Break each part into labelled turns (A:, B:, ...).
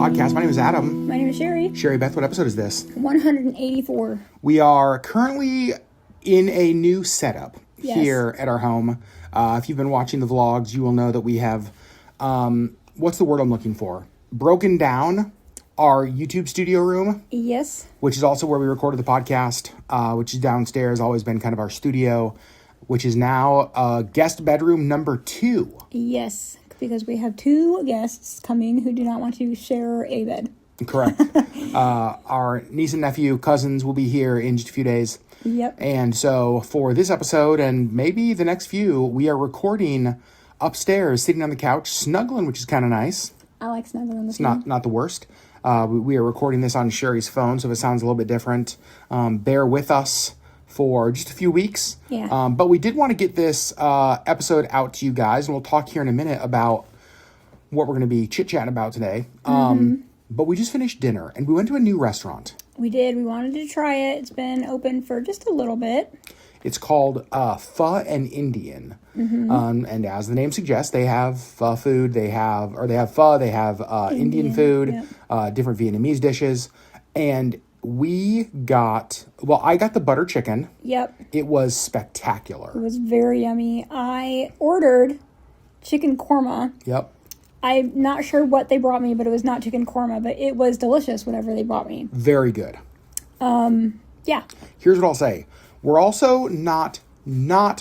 A: podcast. My name is Adam.
B: My name is Sherry.
A: Sherry Beth, what episode is this?
B: 184.
A: We are currently in a new setup here at our home. If you've been watching the vlogs, you will know that we have, what's the word I'm looking for? Broken down our YouTube studio room.
B: Yes.
A: Which is also where we recorded the podcast, which is downstairs, always been kind of our studio, which is now guest bedroom number 2.
B: Yes, because we have 2 guests coming who do not want to share a bed.
A: Correct. Our niece and nephew, cousins will be here in just a few days.
B: Yep.
A: And so for this episode and maybe the next few, we are recording upstairs, sitting on the couch, snuggling, which is kind of nice.
B: I like snuggling.
A: It's not the worst. We are recording this on Sherry's phone, so if it sounds a little bit different, bear with us for just a few weeks.
B: Yeah.
A: But we did want to get this episode out to you guys, and we'll talk here in a minute about what we're going to be chit-chatting about today. But we just finished dinner, and we went to a new restaurant.
B: We did. We wanted to try it. It's been open for just a little bit.
A: It's called Pho and Indian. And as the name suggests, they have food. They have pho. They have Indian food, different Vietnamese dishes. And we got, I got the butter chicken.
B: Yep.
A: It was spectacular.
B: It was very yummy. I ordered chicken korma.
A: Yep.
B: I'm not sure what they brought me, but it was not chicken korma, but it was delicious, whatever they brought me.
A: Very good.
B: Yeah.
A: Here's what I'll say. We're also not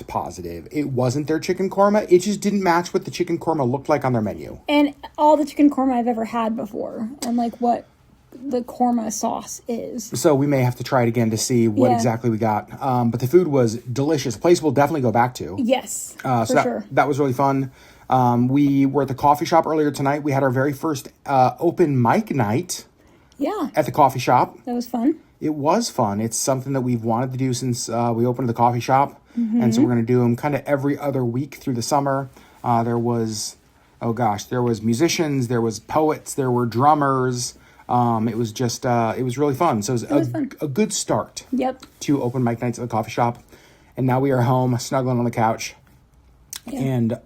A: positive it wasn't their chicken korma. It just didn't match what the chicken korma looked like on their menu.
B: And all the chicken korma I've ever had before, and like what the korma sauce is.
A: So we may have to try it again to see what exactly we got. But the food was delicious. A place we'll definitely go back to.
B: Yes,
A: for sure. That was really fun. We were at the coffee shop earlier tonight. We had our very first open mic night.
B: Yeah.
A: At the coffee shop.
B: That was fun.
A: It was fun. It's something that we've wanted to do since we opened the coffee shop. And so we're going to do them kind of every other week through the summer. There was musicians, there was poets, there were drummers. It was just, it was really fun. So it was a good start to open mic nights at the coffee shop. And now we are home, snuggling on the couch. Yeah. And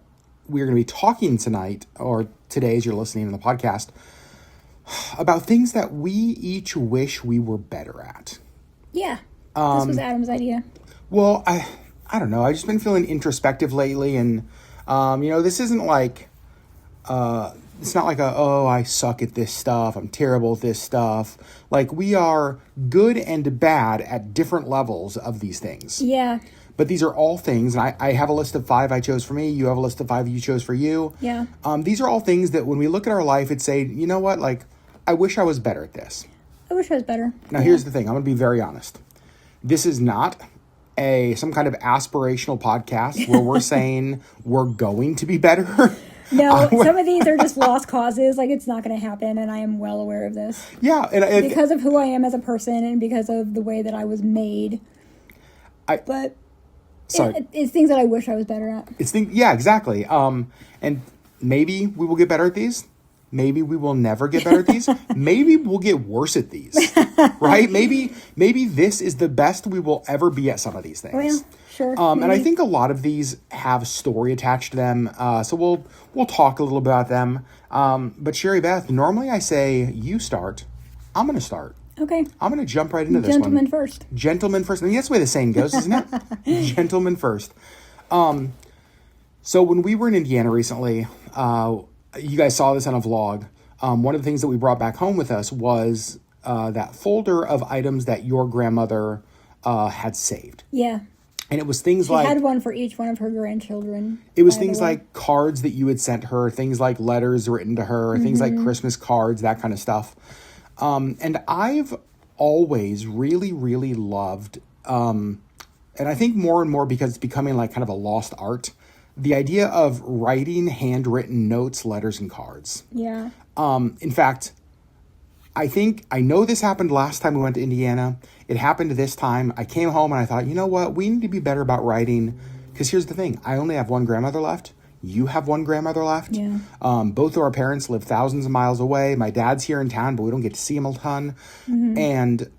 A: we're going to be talking tonight, or today as you're listening to the podcast, about things that we each wish we were better at. Yeah.
B: This was Adam's idea.
A: Well, I don't know. I've just been feeling introspective lately. And, this isn't like, it's not like I suck at this stuff. I'm terrible at this stuff. Like, we are good and bad at different levels of these things. Yeah. But these are all things, and I have a list of 5 I chose for me. You have a list of 5 you chose for you. Yeah. These are all things that when we look at our life, it'd say, you know what, like, I wish I was better at this.
B: I wish I was better.
A: Now, here's the thing. I'm going to be very honest. This is not some kind of aspirational podcast where we're saying we're going to be better.
B: No, some of these are just lost causes. Like, it's not going to happen, and I am well aware of this.
A: Yeah. And
B: because of who I am as a person and because of the way that I was made. It's things that I wish I was better at.
A: Yeah, exactly. And maybe we will get better at these. Maybe we will never get better at these. Maybe we'll get worse at these, right? Maybe this is the best we will ever be at some of these things.
B: Well, sure.
A: And I think a lot of these have story attached to them. So we'll talk a little about them. But Sherry Beth, normally I say you start. I'm going to start.
B: Okay.
A: I'm going to jump right into this one.
B: Gentleman first.
A: Gentleman first. I mean, that's the way the saying goes, isn't it? Gentleman first. So when we were in Indiana recently, you guys saw this on a vlog. One of the things that we brought back home with us was that folder of items that your grandmother had saved. Yeah. And it was things like...
B: She had one for each one of her grandchildren.
A: It was things like cards that you had sent her, things like letters written to her, things like Christmas cards, that kind of stuff. And I've always really, really loved, and I think more and more because it's becoming like kind of a lost art, the idea of writing handwritten notes, letters, and cards. Yeah. In fact, I know this happened last time we went to Indiana. It happened this time. I came home and I thought, you know what? We need to be better about writing. Because here's the thing. I only have one grandmother left. You have one grandmother left. Yeah. Both of our parents live thousands of miles away. My dad's here in town, but we don't get to see him a ton. Mm-hmm. And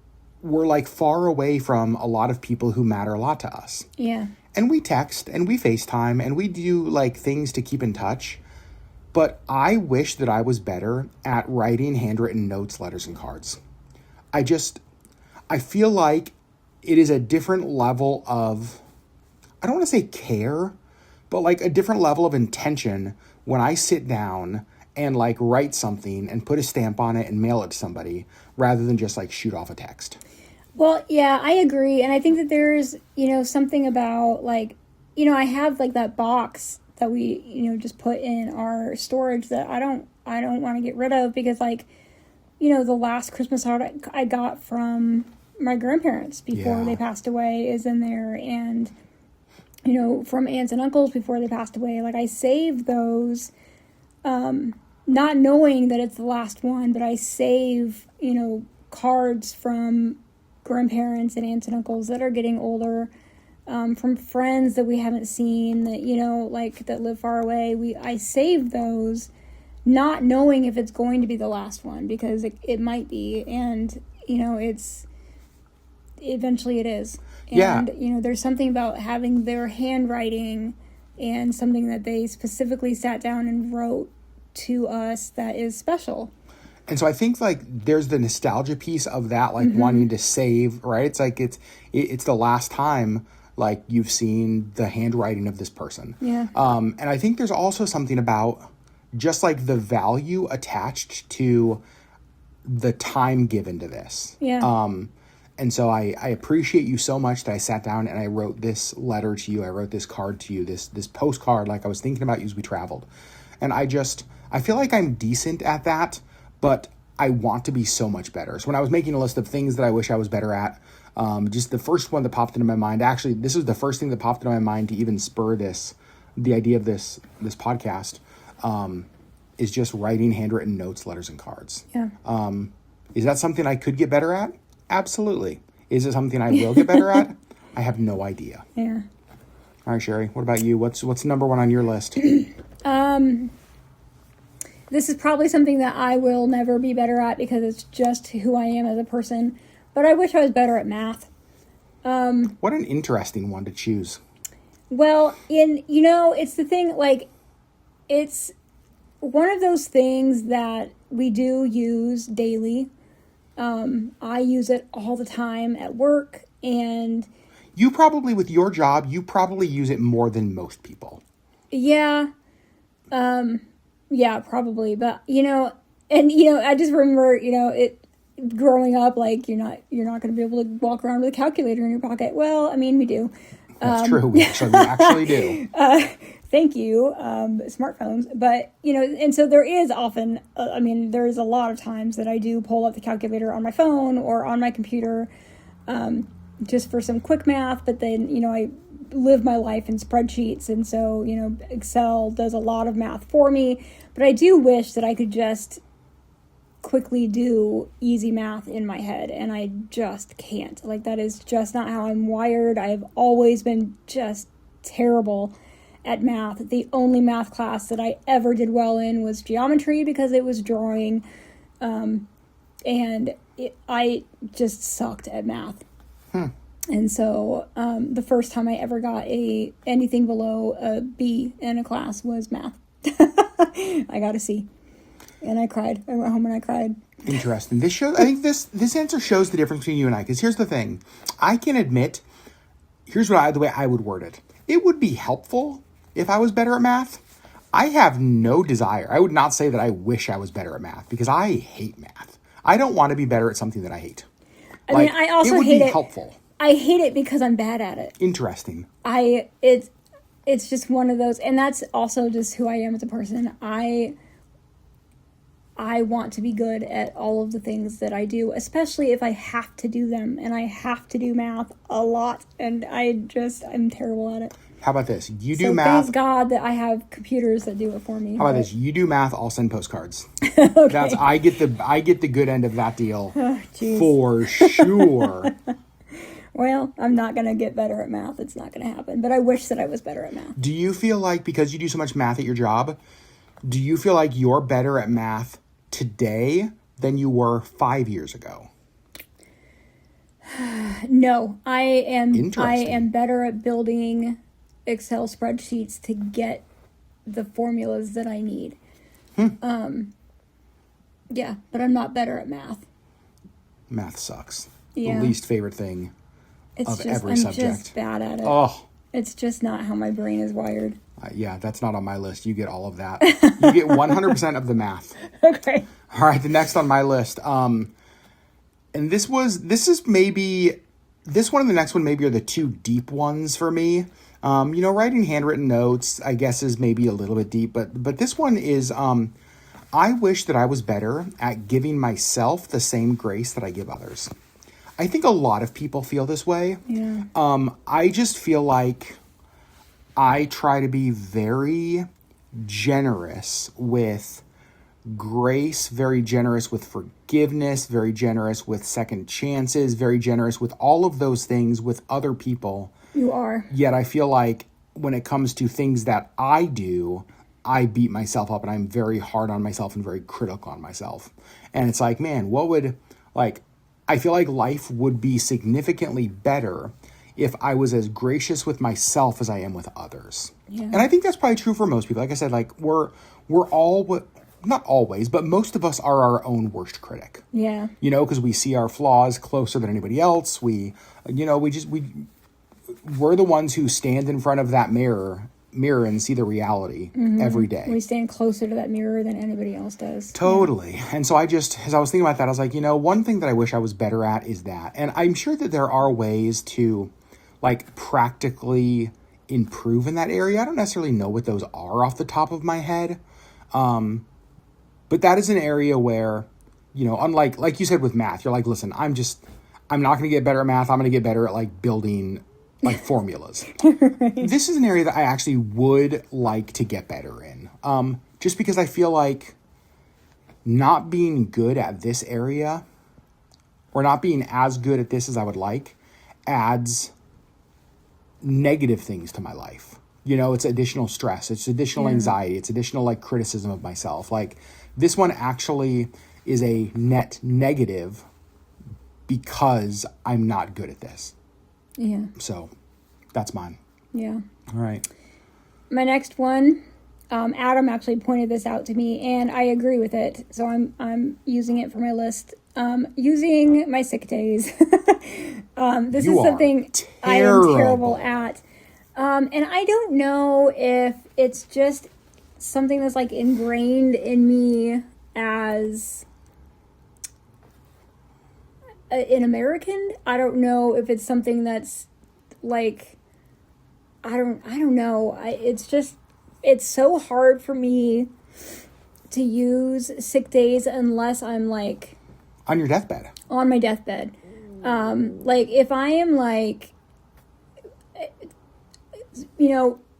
A: we're like far away from a lot of people who matter a lot to us. Yeah. And we text and we FaceTime and we do like things to keep in touch. But I wish that I was better at writing handwritten notes, letters, and cards. I feel like it is a different level of, I don't want to say care, but like a different level of intention when I sit down and like write something and put a stamp on it and mail it to somebody rather than just like shoot off a text.
B: Well, yeah, I agree. And I think that there's, something about like, I have like that box that we, just put in our storage that I don't want to get rid of because like, the last Christmas card I got from my grandparents before they passed away is in there. And, from aunts and uncles before they passed away, like I save those, not knowing that it's the last one, but I save, cards from grandparents and aunts and uncles that are getting older, from friends that we haven't seen that, like that live far away. I save those not knowing if it's going to be the last one because it might be. And, eventually it is. And, there's something about having their handwriting and something that they specifically sat down and wrote to us that is special.
A: And so I think like there's the nostalgia piece of that, like wanting to save, right? It's like it's the last time like you've seen the handwriting of this person.
B: Yeah.
A: And I think there's also something about just like the value attached to the time given to this.
B: Yeah.
A: And so I appreciate you so much that I sat down and I wrote this letter to you. I wrote this card to you, this postcard, like I was thinking about you as we traveled. And I feel like I'm decent at that, but I want to be so much better. So when I was making a list of things that I wish I was better at, just the first one that popped into my mind, actually, this was the first thing that popped into my mind to even spur the idea of this podcast, is just writing handwritten notes, letters, and cards.
B: Yeah.
A: Is that something I could get better at? Absolutely. Is it something I will get better at? I have no idea.
B: Yeah.
A: All right, Sherry, what about you? What's number one on your list?
B: This is probably something that I will never be better at because it's just who I am as a person. But I wish I was better at math.
A: What an interesting one to choose.
B: Well, it's the thing, like, it's one of those things that we do use daily. I use it all the time at work, and
A: you probably, with your job, you probably use it more than most people.
B: Yeah. Yeah, probably. But, I just remember, it growing up, like, you're not going to be able to walk around with a calculator in your pocket. Well, I mean, we do.
A: That's true. We actually do.
B: Thank you, smartphones. But, and so there is often, there is a lot of times that I do pull up the calculator on my phone or on my computer, just for some quick math. But then, I live my life in spreadsheets. And so, Excel does a lot of math for me. But I do wish that I could just quickly do easy math in my head. And I just can't. Like, that is just not how I'm wired. I've always been just terrible at math. The only math class that I ever did well in was geometry because it was drawing. I just sucked at math. And so the first time I ever got anything below a B in a class was math. I got a C. And I cried. I went home and I cried.
A: Interesting. I think this answer shows the difference between you and I. Because here's the thing. I can admit, here's the way I would word it. It would be helpful if I was better at math. I have no desire. I would not say that I wish I was better at math because I hate math. I don't want to be better at something that I hate.
B: I also
A: it would
B: hate
A: be
B: it.
A: Helpful.
B: I hate it because I'm bad at it.
A: Interesting.
B: It's just one of those, and that's also just who I am as a person. I want to be good at all of the things that I do, especially if I have to do them, and I have to do math a lot, and I'm terrible at it.
A: How about this? You do math.
B: Thank God that I have computers that do it for me.
A: How about this? You do math, I'll send postcards.
B: Okay.
A: I get the good end of that deal
B: for
A: sure.
B: Well, I'm not going to get better at math. It's not going to happen. But I wish that I was better at math.
A: Do you feel like because you do so much math at your job, do you feel like you're better at math today than you were 5 years ago?
B: No, I am better at building Excel spreadsheets to get the formulas that I need. Yeah, but I'm not better at math.
A: Math sucks.
B: Yeah.
A: The least favorite thing of every subject.
B: I'm just bad at it.
A: Oh.
B: It's just not how my brain is wired.
A: Yeah, that's not on my list. You get all of that. You get 100% of the math.
B: Okay.
A: All right, the next on my list. And this one and the next one maybe are the two deep ones for me. Writing handwritten notes, I guess, is maybe a little bit deep, but this one is, I wish that I was better at giving myself the same grace that I give others. I think a lot of people feel this way.
B: Yeah.
A: I just feel like I try to be very generous with grace, very generous with forgiveness, very generous with second chances, very generous with all of those things with other people.
B: You are.
A: Yet I feel like when it comes to things that I do, I beat myself up and I'm very hard on myself and very critical on myself. And it's like, man, I feel like life would be significantly better if I was as gracious with myself as I am with others.
B: Yeah.
A: And I think that's probably true for most people. Like I said, we're all, not always, but most of us are our own worst critic.
B: Yeah.
A: Because we see our flaws closer than anybody else. We're the ones who stand in front of that mirror and see the reality every day.
B: We stand closer to that mirror than anybody else does.
A: Totally. Yeah. And so as I was thinking about that, I was like, one thing that I wish I was better at is that. And I'm sure that there are ways to practically improve in that area. I don't necessarily know what those are off the top of my head. But that is an area where, unlike, like you said with math, you're like, listen, I'm not going to get better at math. I'm going to get better at building formulas. Right. This is an area that I actually would like to get better in. Just because I feel like not being good at this area or not being as good at this as I would like adds negative things to my life. It's additional stress. It's additional anxiety. It's additional criticism of myself. This one actually is a net negative because I'm not good at this.
B: Yeah.
A: So that's mine.
B: Yeah.
A: All right.
B: My next one, Adam actually pointed this out to me and I agree with it. So I'm using it for my list. Using my sick days. This is something I am terrible at. And I don't know if it's just something that's ingrained in me as an American. I don't know if it's something that's I don't know. It's so hard for me to use sick days unless I'm
A: on your deathbed.
B: On my deathbed. If I am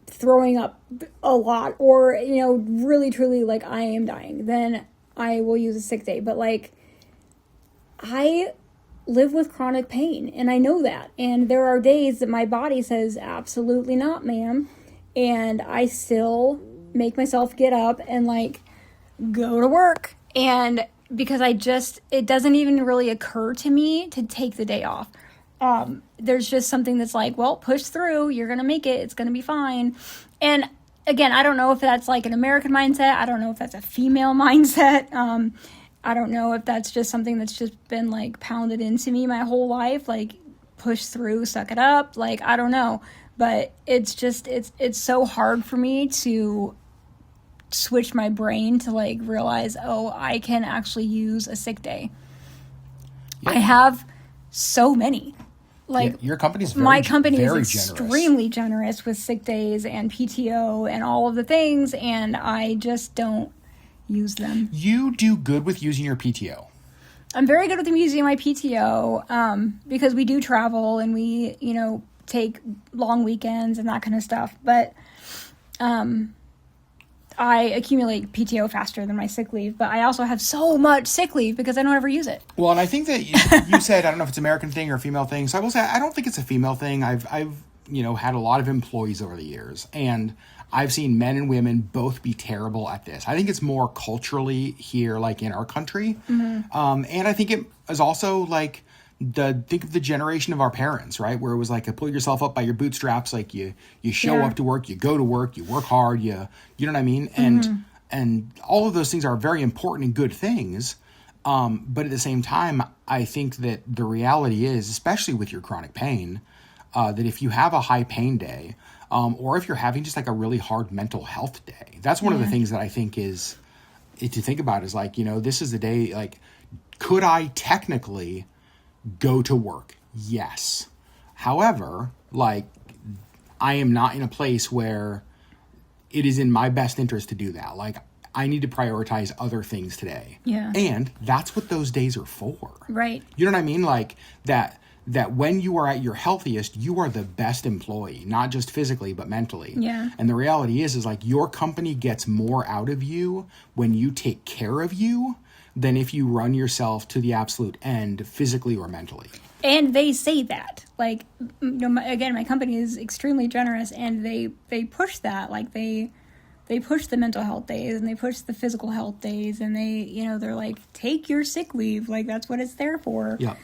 B: throwing up a lot or, really truly I am dying, then I will use a sick day. But I live with chronic pain and I know that. And there are days that my body says, absolutely not, ma'am. And I still make myself get up and go to work. And because it doesn't even really occur to me to take the day off. There's just something that's push through, you're going to make it, it's going to be fine. And again, I don't know if that's an American mindset. I don't know if that's a female mindset. I don't know if that's just something that's just been pounded into me my whole life, push through, suck it up. I don't know, but it's so hard for me to switch my brain to realize, oh, I can actually use a sick day. Yeah. I have so many.
A: Your company's
B: my company is extremely generous with sick days and PTO and all of the things, and I just don't use them.
A: You do good with using your PTO.
B: I'm very good with using my PTO because we do travel and we, take long weekends and that kind of stuff. But I accumulate PTO faster than my sick leave, but I also have so much sick leave because I don't ever use it.
A: Well, and I think that you said, I don't know if it's an American thing or a female thing. So I will say, I don't think it's a female thing. I've had a lot of employees over the years, and I've seen men and women both be terrible at this. I think it's more culturally here, in our country. Mm-hmm. And I think it is also think of the generation of our parents, right? Where it was pull yourself up by your bootstraps. You show up to work, you go to work, you work hard, you know what I mean? And and all of those things are very important and good things. But at the same time, I think that the reality is, especially with your chronic pain, that if you have a high pain day, or if you're having just like a really hard mental health day, that's one of the things that I think is to think about is like, this is the day, like, could I technically go to work? Yes. However, like, I am not in a place where it is in my best interest to do that. Like, I need to prioritize other things today.
B: Yeah.
A: And that's what those days are for.
B: Right.
A: You know what I mean? Like that when you are at your healthiest, you are the best employee, not just physically, but mentally.
B: Yeah.
A: And the reality is like your company gets more out of you when you take care of you than if you run yourself to the absolute end physically or mentally.
B: And they say that, like, again, my company is extremely generous, and they push that, like they push the mental health days and they push the physical health days, and they're like, take your sick leave, like that's what it's there for.
A: Yeah.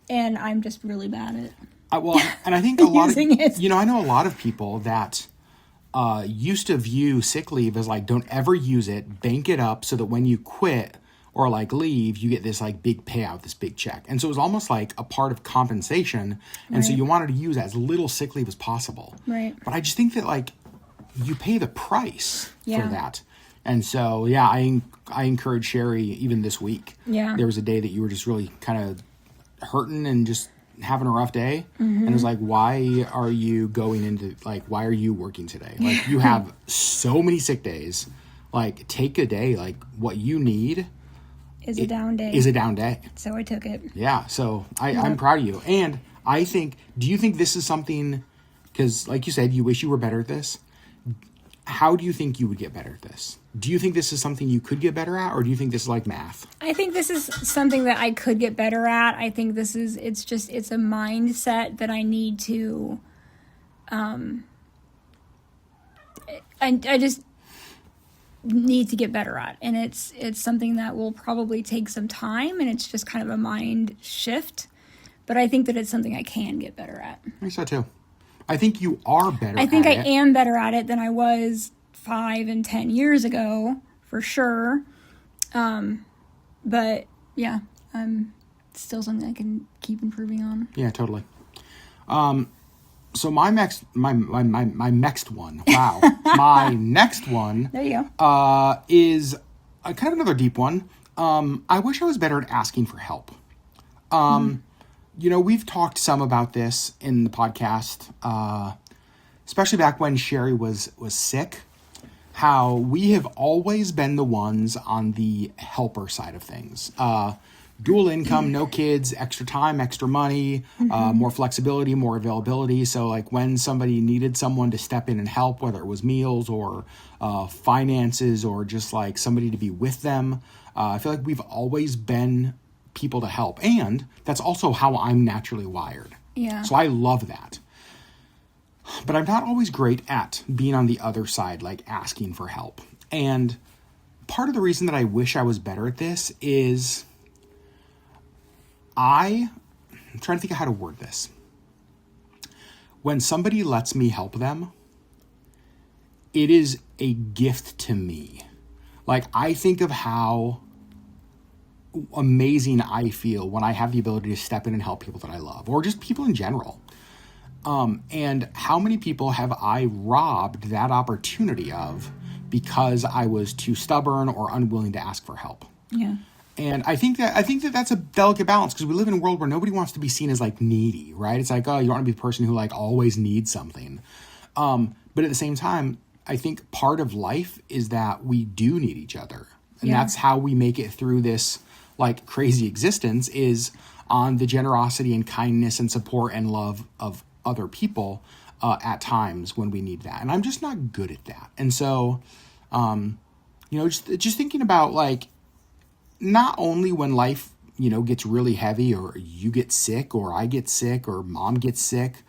A: And
B: I'm just really bad at
A: and I think a lot of
B: it.
A: I know a lot of people that used to view sick leave as like, don't ever use it, bank it up so that when you quit or like leave, you get this like big payout, this big check. And so it was almost like a part of compensation. And so you wanted to use as little sick leave as possible.
B: Right.
A: But I just think that like you pay the price for that. And so, yeah, I encourage Sherry even this week.
B: Yeah.
A: There was a day that you were just really kind of hurting and just having a rough day. And it was like, why are you why are you working today? Like you have so many sick days. Like take a day, like what you need
B: is a down day. So I took it.
A: Yeah. So I'm proud of you. And I think, do you think this is something, because like you said, you wish you were better at this. How do you think you would get better at this? Do you think this is something you could get better at, or do you think this is like math?
B: I think this is something that I could get better at. I think it's a mindset that I need to, I just need to get better at. And it's something that will probably take some time, and it's just kind of a mind shift. But I think that it's something I can get better at.
A: I think so too. I think you are better at it.
B: I think I am better at it than I was 5 and 10 years ago, for sure. But yeah, still something I can keep improving on.
A: Yeah, totally. So my next one, wow, my next one.
B: There you go.
A: Is kind of another deep one. I wish I was better at asking for help. We've talked some about this in the podcast, especially back when Sherry was sick, how we have always been the ones on the helper side of things. Dual income, no kids, extra time, extra money, more flexibility, more availability. So like when somebody needed someone to step in and help, whether it was meals or finances or just like somebody to be with them, I feel like we've always been people to help. And that's also how I'm naturally wired.
B: Yeah.
A: So I love that. But I'm not always great at being on the other side, like asking for help. And part of the reason that I wish I was better at this is I'm trying to think of how to word this. When somebody lets me help them, it is a gift to me. Like I think of how amazing I feel when I have the ability to step in and help people that I love, or just people in general. And how many people have I robbed that opportunity of because I was too stubborn or unwilling to ask for help?
B: Yeah.
A: And I think that that's a delicate balance, because we live in a world where nobody wants to be seen as like needy, right? It's like, oh, you don't want to be the person who like always needs something. But at the same time, I think part of life is that we do need each other. And that's how we make it through this like crazy existence, is on the generosity and kindness and support and love of other people at times when we need that. And I'm just not good at that. And so, just thinking about like, not only when life, gets really heavy, or you get sick, or I get sick, or mom gets sick,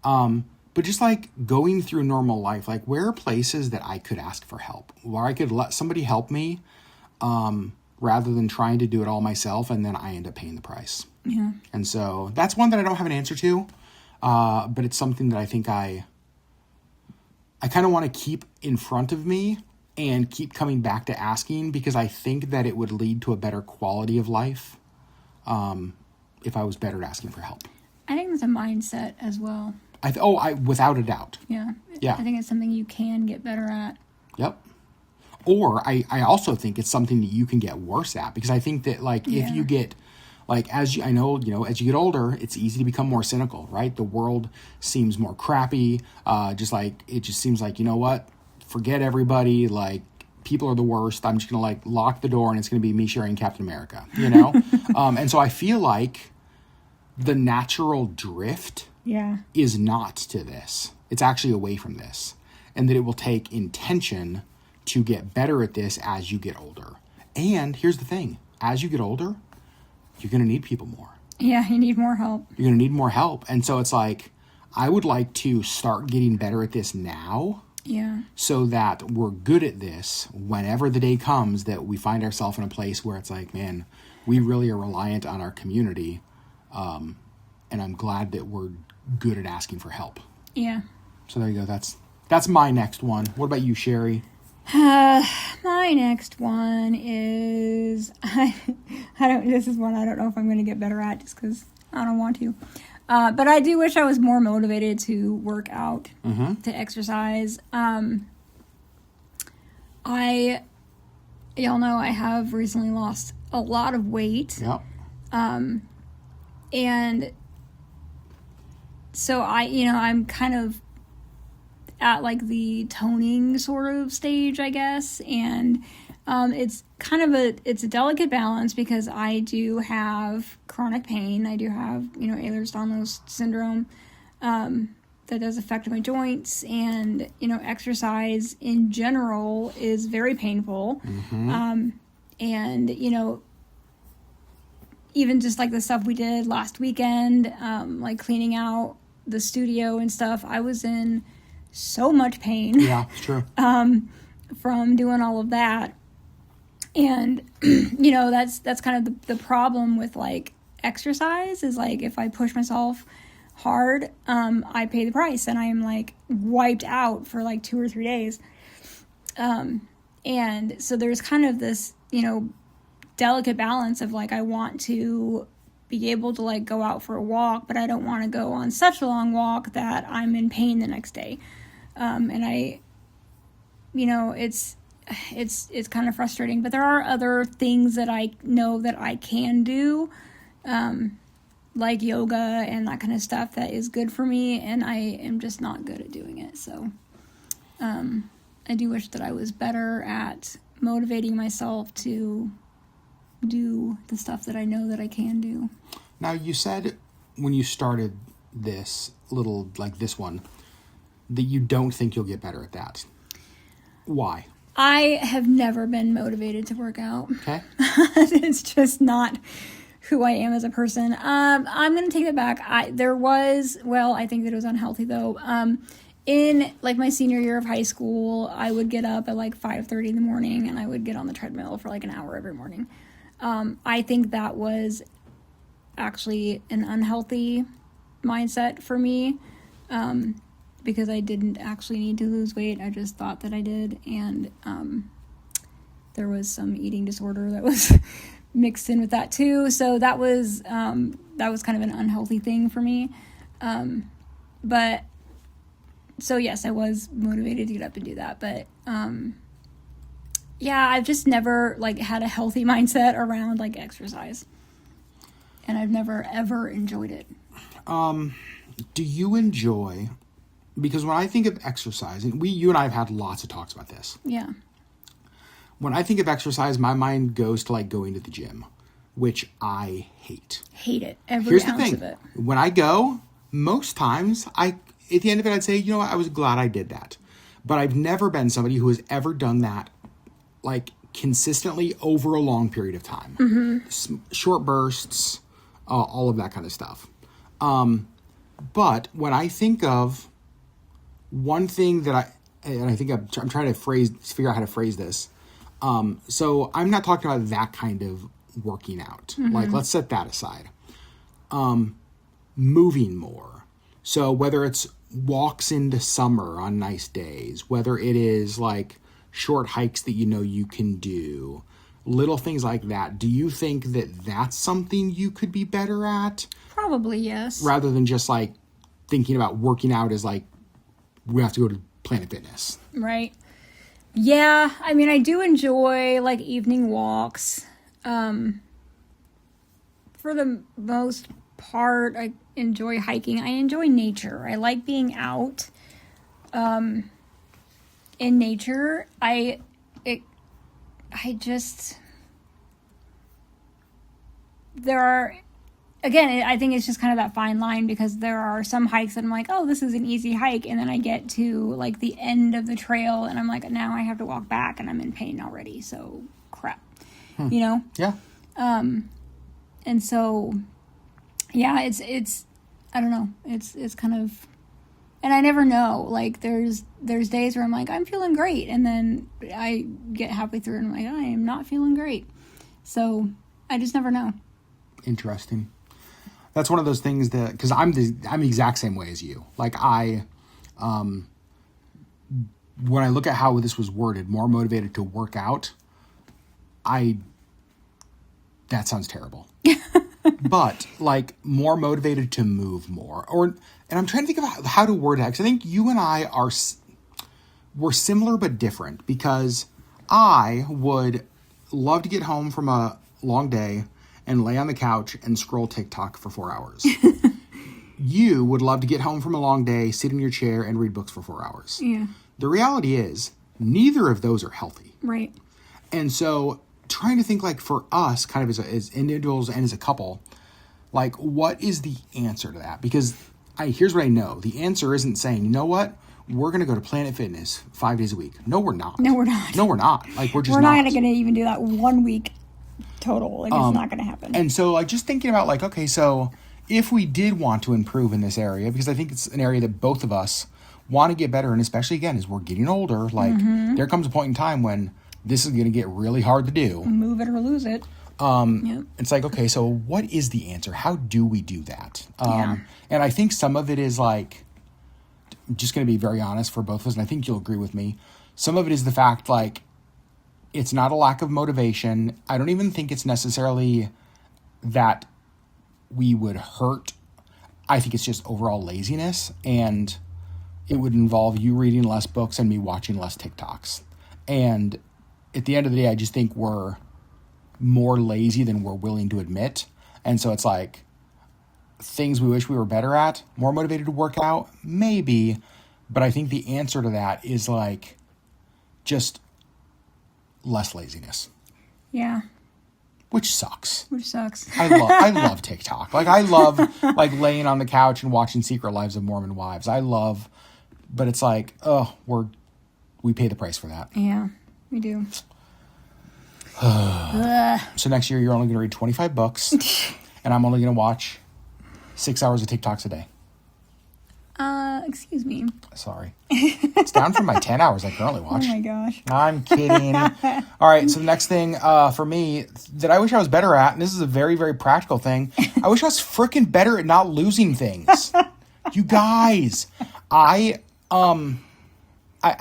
A: but just like going through normal life, like where are places that I could ask for help, where I could let somebody help me, rather than trying to do it all myself, and then I end up paying the price.
B: Yeah.
A: And so that's one that I don't have an answer to, but it's something that I think I kind of want to keep in front of me, and keep coming back to asking, because I think that it would lead to a better quality of life if I was better at asking for help.
B: I think it's a mindset as well.
A: Without a doubt.
B: Yeah.
A: Yeah.
B: I think it's something you can get better at.
A: Yep. Or I also think it's something that you can get worse at, because I think that like if you get like as you get older, it's easy to become more cynical, right? The world seems more crappy. It just seems like, you know what? Forget everybody. Like, people are the worst. I'm just gonna like lock the door, and it's gonna be me sharing Captain America, you know. And so I feel like the natural drift is not to this. It's actually away from this, and that it will take intention to get better at this as you get older. And here's the thing: as you get older, you're gonna need people more.
B: Yeah, you need more help.
A: You're gonna need more help, and so it's like I would like to start getting better at this now.
B: Yeah.
A: So that we're good at this whenever the day comes that we find ourselves in a place where it's like, man, we really are reliant on our community. And I'm glad that we're good at asking for help. Yeah. So there you go. That's my next one. What about you, Sherry?
B: My next one is, this is one I don't know if I'm going to get better at just because I don't want to. But I do wish I was more motivated to work out, to exercise. Y'all know I have recently lost a lot of weight.
A: Yep.
B: And so I'm kind of at like the toning sort of stage, I guess. And it's kind of a delicate balance because I do have chronic pain. I do have, Ehlers-Danlos syndrome that does affect my joints, and, exercise in general is very painful. And, even just like the stuff we did last weekend, like cleaning out the studio and stuff, I was in so much pain.
A: Yeah, it's true.
B: From doing all of that. And, that's kind of the problem with, like, exercise is, like, if I push myself hard, I pay the price, and I am, like, wiped out for, like, 2 or 3 days. And so there's kind of this, delicate balance of, like, I want to be able to, like, go out for a walk, but I don't want to go on such a long walk that I'm in pain the next day. And I, it's kind of frustrating, but there are other things that I know that I can do, like yoga and that kind of stuff that is good for me, and I am just not good at doing it. So, I do wish that I was better at motivating myself to do the stuff that I know that I can do.
A: Now, you said when you started this this one, that you don't think you'll get better at that. Why?
B: I have never been motivated to work out.
A: Okay.
B: It's just not who I am as a person. I'm going to take it back. I think that it was unhealthy though. In like my senior year of high school, I would get up at like 5:30 in the morning, and I would get on the treadmill for like an hour every morning. I think that was actually an unhealthy mindset for me, because I didn't actually need to lose weight. I just thought that I did, and there was some eating disorder that was mixed in with that too. So that was kind of an unhealthy thing for me. But so yes, I was motivated to get up and do that, but yeah, I've just never like had a healthy mindset around like exercise, and I've never ever enjoyed it.
A: Do you enjoy? Because when I think of exercise, and you and I have had lots of talks about this.
B: Yeah.
A: When I think of exercise, my mind goes to like going to the gym, which I hate.
B: Hate it. Every ounce of it.
A: When I go, most times at the end of it, I'd say, I was glad I did that. But I've never been somebody who has ever done that like consistently over a long period of time. Mm-hmm. Short bursts, all of that kind of stuff. But when I think of one thing that I'm trying to figure out how to phrase this. So I'm not talking about that kind of working out. Mm-hmm. Like, let's set that aside. Moving more. So whether it's walks into summer on nice days, whether it is like short hikes that you know you can do, little things like that. Do you think that that's something you could be better at?
B: Probably, yes.
A: Rather than just like thinking about working out as like, we have to go to Planet Fitness.
B: Right. Yeah, I mean, I do enjoy like evening walks. For the most part, I enjoy hiking. I enjoy nature. I like being out in nature. There are, again, I think it's just kind of that fine line, because there are some hikes that I'm like, oh, this is an easy hike. And then I get to like the end of the trail and I'm like, now I have to walk back and I'm in pain already. So crap, you know?
A: Yeah.
B: And so, yeah, it's, I don't know. It's kind of, and I never know, like there's days where I'm like, I'm feeling great. And then I get halfway through and I'm like, I am not feeling great. So I just never know.
A: Interesting. That's one of those things that, because I'm the exact same way as you. Like when I look at how this was worded, more motivated to work out, that sounds terrible. But like more motivated to move more, and I'm trying to think of how to word that, because I think you and I we're similar but different, because I would love to get home from a long day and lay on the couch and scroll TikTok for 4 hours. You would love to get home from a long day, sit in your chair, and read books for 4 hours.
B: Yeah.
A: The reality is, neither of those are healthy.
B: Right.
A: And so trying to think like for us, kind of as individuals and as a couple, like what is the answer to that? Because here's what I know. The answer isn't saying, you know what? We're going to go to Planet Fitness 5 days a week. No, we're not.
B: No, we're not.
A: No, we're not. Like we're just
B: we're not going to even do that 1 week total. Like it's not going to happen.
A: And so like just thinking about like, okay, so if we did want to improve in this area, because I think it's an area that both of us want to get better in, especially again, as we're getting older, like there comes a point in time when this is going to get really hard to do.
B: Move it or lose it.
A: Yep. It's like, okay, so what is the answer? How do we do that? And I think some of it is like, I'm just going to be very honest for both of us, and I think you'll agree with me. Some of it is the fact, like, it's not a lack of motivation. I don't even think it's necessarily that we would hurt. I think it's just overall laziness, and it would involve you reading less books and me watching less TikToks. And at the end of the day, I just think we're more lazy than we're willing to admit. And so it's like things we wish we were better at, more motivated to work out, maybe. But I think the answer to that is like just less laziness.
B: Yeah.
A: Which sucks. I love TikTok. Like I love like laying on the couch and watching Secret Lives of Mormon Wives. But it's like, we pay the price for that.
B: Yeah, we do.
A: So next year you're only going to read 25 books and I'm only going to watch 6 hours of TikToks a day.
B: Excuse me.
A: Sorry. It's down from my 10 hours I currently watch.
B: Oh my gosh.
A: I'm kidding. All right. So the next thing for me that I wish I was better at, and this is a very, very practical thing. I wish I was freaking better at not losing things. You guys, I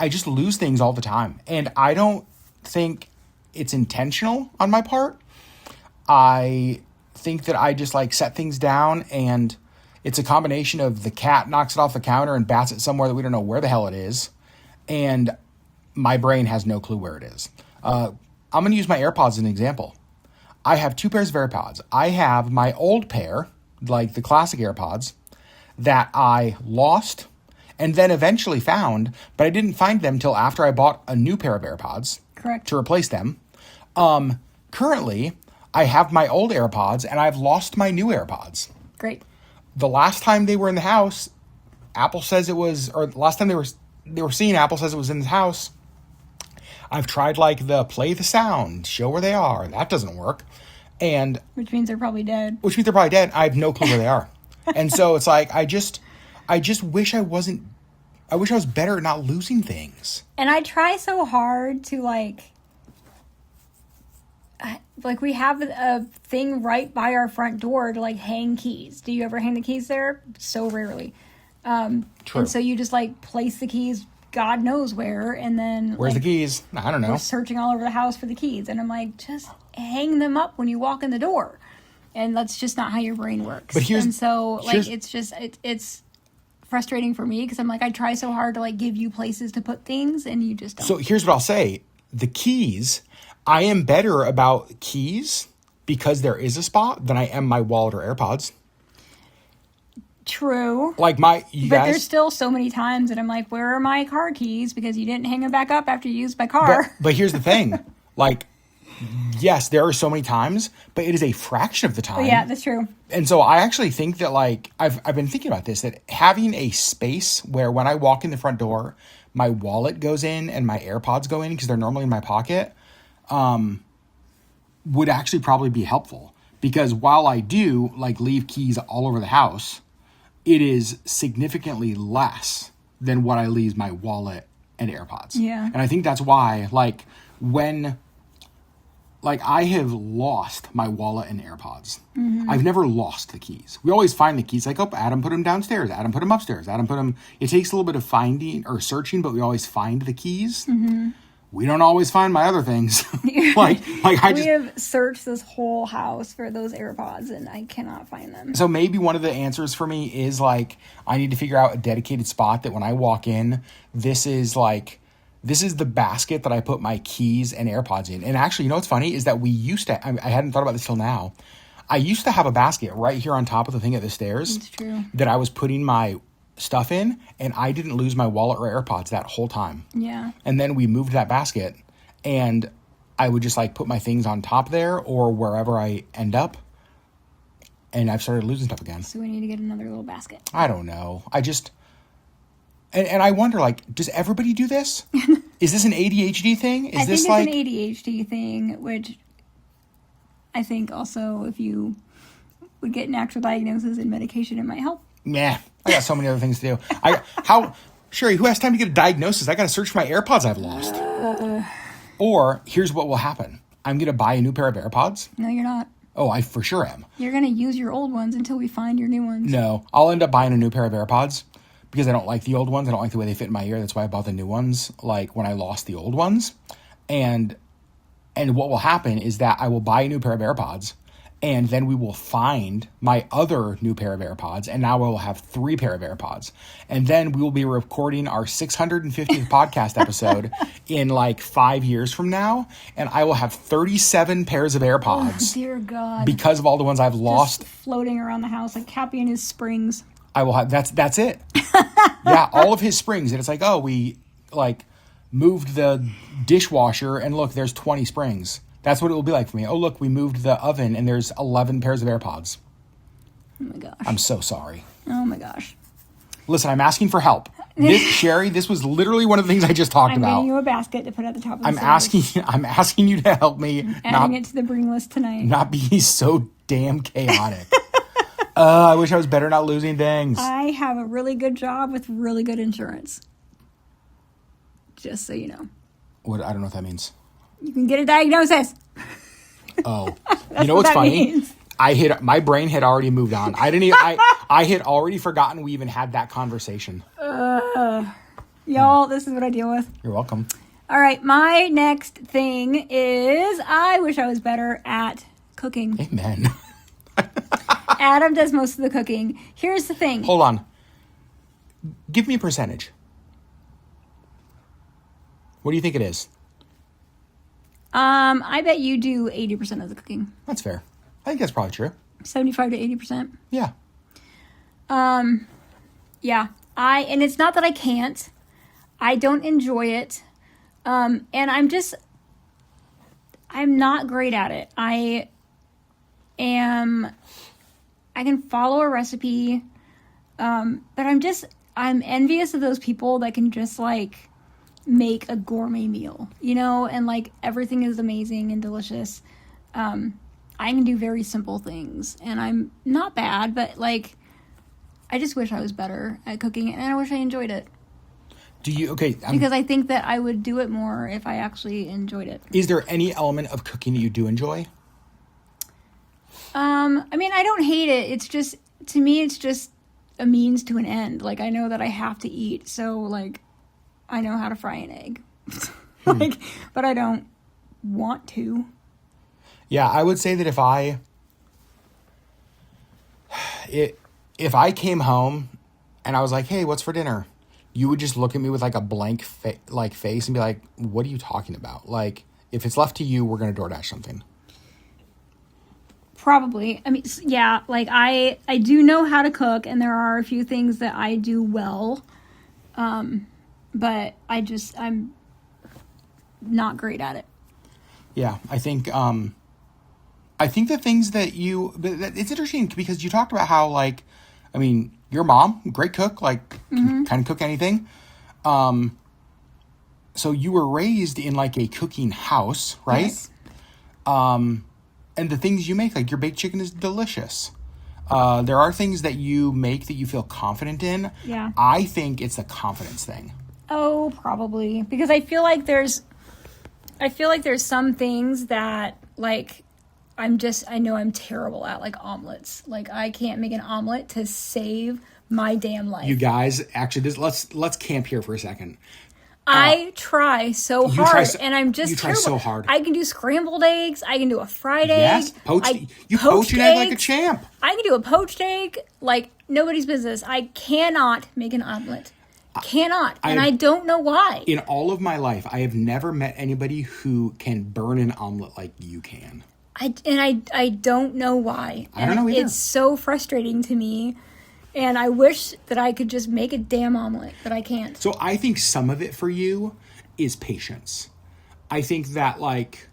A: just lose things all the time. And I don't think it's intentional on my part. I think that I just like set things down, and it's a combination of the cat knocks it off the counter and bats it somewhere that we don't know where the hell it is. And my brain has no clue where it is. I'm going to use my AirPods as an example. I have 2 pairs of AirPods. I have my old pair, like the classic AirPods, that I lost and then eventually found, but I didn't find them till after I bought a new pair of AirPods.
B: Correct.
A: To replace them. Currently, I have my old AirPods and I've lost my new AirPods.
B: Great.
A: The last time they were in the house, Apple says it was, or the last time they were seen, Apple says it was in the house. I've tried like the play the sound, show where they are. That doesn't work. And
B: which means they're probably dead.
A: I have no clue where they are. And so it's like, I just wish I was better at not losing things.
B: And I try so hard to like we have a thing right by our front door to like hang keys. Do you ever hang the keys there? So rarely.
A: True.
B: And so you just like place the keys God knows where, and then
A: Where's the keys? I don't know.
B: we're searching all over the house for the keys, and I'm like, just hang them up when you walk in the door, and that's just not how your brain works.
A: But
B: and so like it's just it's frustrating for me because I'm like, I try so hard to like give you places to put things, and you just don't.
A: So here's what I'll say: the keys. I am better about keys because there is a spot than I am my wallet or AirPods.
B: True.
A: Like
B: but there's still so many times that I'm like, where are my car keys? Because you didn't hang them back up after you used my car.
A: But here's the thing. Like, yes, there are so many times, but it is a fraction of the time.
B: Yeah, that's true.
A: And so I actually think that, like, I've been thinking about this, that having a space where when I walk in the front door, my wallet goes in and my AirPods go in because they're normally in my pocket, would actually probably be helpful. Because while I do, like, leave keys all over the house, it is significantly less than what I leave my wallet and AirPods.
B: Yeah.
A: And I think that's why, like, when, like, I have lost my wallet and AirPods. Mm-hmm. I've never lost the keys. We always find the keys, like, oh, Adam put them downstairs. Adam put them upstairs. Adam put them. It takes a little bit of finding or searching, but we always find the keys. Mm-hmm. We don't always find my other things. We
B: have searched this whole house for those AirPods and I cannot find them.
A: So maybe one of the answers for me is like, I need to figure out a dedicated spot that when I walk in, this is the basket that I put my keys and AirPods in. And actually, you know what's funny is that we used to, I hadn't thought about this till now. I used to have a basket right here on top of the thing at the stairs.
B: That's true.
A: That I was putting my stuff in, and I didn't lose my wallet or AirPods that whole time.
B: Yeah.
A: And then we moved that basket, and I would just like put my things on top there or wherever I end up, and I've started losing stuff again.
B: So we need to get another little basket.
A: I don't know. I just, and I wonder, like, does everybody do this? Is this an ADHD thing?
B: I think it's an ADHD thing, which I think also if you would get an actual diagnosis and medication, it might help.
A: Nah, I got so many other things to do. Sherry, who has time to get a diagnosis? I got to search for my AirPods I've lost. Or here's what will happen. I'm going to buy a new pair of AirPods.
B: No, you're not.
A: Oh, I for sure am.
B: You're going to use your old ones until we find your new ones.
A: No, I'll end up buying a new pair of AirPods because I don't like the old ones. I don't like the way they fit in my ear. That's why I bought the new ones, like when I lost the old ones. And what will happen is that I will buy a new pair of AirPods, and then we will find my other new pair of AirPods, and now we'll have 3 pair of AirPods. And then we will be recording our 650th podcast episode in like 5 years from now, and I will have 37 pairs of AirPods.
B: Oh, dear God.
A: Because of all the ones I've lost.
B: Just floating around the house like Cappy and his springs.
A: I will have, that's it. Yeah, all of his springs. And it's like, oh, we like moved the dishwasher, and look, there's 20 springs. That's what it will be like for me. Oh, look, we moved the oven, and there's 11 pairs of AirPods.
B: Oh, my gosh.
A: I'm so sorry.
B: Oh, my gosh.
A: Listen, I'm asking for help. Sherry, this was literally one of the things I just talked about.
B: I'm getting you a basket to put at the top of the
A: I'm asking you to help me.
B: Adding it to the bring list tonight.
A: Not be so damn chaotic. I wish I was better not losing things.
B: I have a really good job with really good insurance. Just so you know.
A: I don't know what that means.
B: You can get a diagnosis.
A: Oh, you know what's funny?
B: Means.
A: My brain had already moved on. I had already forgotten we even had that conversation.
B: Y'all, this is what I deal with.
A: You're welcome.
B: All right, my next thing is I wish I was better at cooking.
A: Amen.
B: Adam does most of the cooking. Here's the thing.
A: Hold on. Give me a percentage. What do you think it is?
B: I bet you do 80% of the cooking.
A: That's fair. I think that's probably true.
B: 75 to 80%.
A: Yeah.
B: Yeah. And it's not that I can't. I don't enjoy it. And I'm not great at it. I can follow a recipe. But I'm envious of those people that can just like make a gourmet meal, and like everything is amazing and delicious. I can do very simple things, and I'm not bad, but like I just wish I was better at cooking, and I wish I enjoyed it. Because I think that I would do it more if I actually enjoyed it.
A: Is there any element of cooking that you do enjoy?
B: I mean, I don't hate it. It's just, to me, it's just a means to an end. Like, I know that I have to eat, so like I know how to fry an egg. Like, but I don't want to.
A: Yeah, I would say that if I came home and I was like, "Hey, what's for dinner?" you would just look at me with like a blank face and be like, "What are you talking about?" Like, if it's left to you, we're gonna DoorDash something.
B: Probably. I mean, yeah, like I do know how to cook, and there are a few things that I do well. But I'm not great at it.
A: Yeah, I think the things that it's interesting because you talked about how, like, I mean, your mom, great cook, like, can kind of cook anything. So you were raised in like a cooking house, right?
B: Yes.
A: And the things you make, like your baked chicken is delicious. There are things that you make that you feel confident in.
B: Yeah.
A: I think it's a confidence thing.
B: Oh, probably. Because I feel like there's some things that, like, I know I'm terrible at, like omelets. Like, I can't make an omelet to save my damn life.
A: You guys, actually, let's camp here for a second.
B: I try so hard, and I'm just
A: terrible. You try so hard.
B: I can do scrambled eggs. I can do a fried egg.
A: Yes, you poach an egg like a champ.
B: I can do a poached egg like nobody's business. I cannot make an omelet. And I don't know why.
A: In all of my life, I have never met anybody who can burn an omelet like you can.
B: I don't know why.
A: I don't know either.
B: It's so frustrating to me. And I wish that I could just make a damn omelet, but I can't.
A: So I think some of it for you is patience. I think that, like,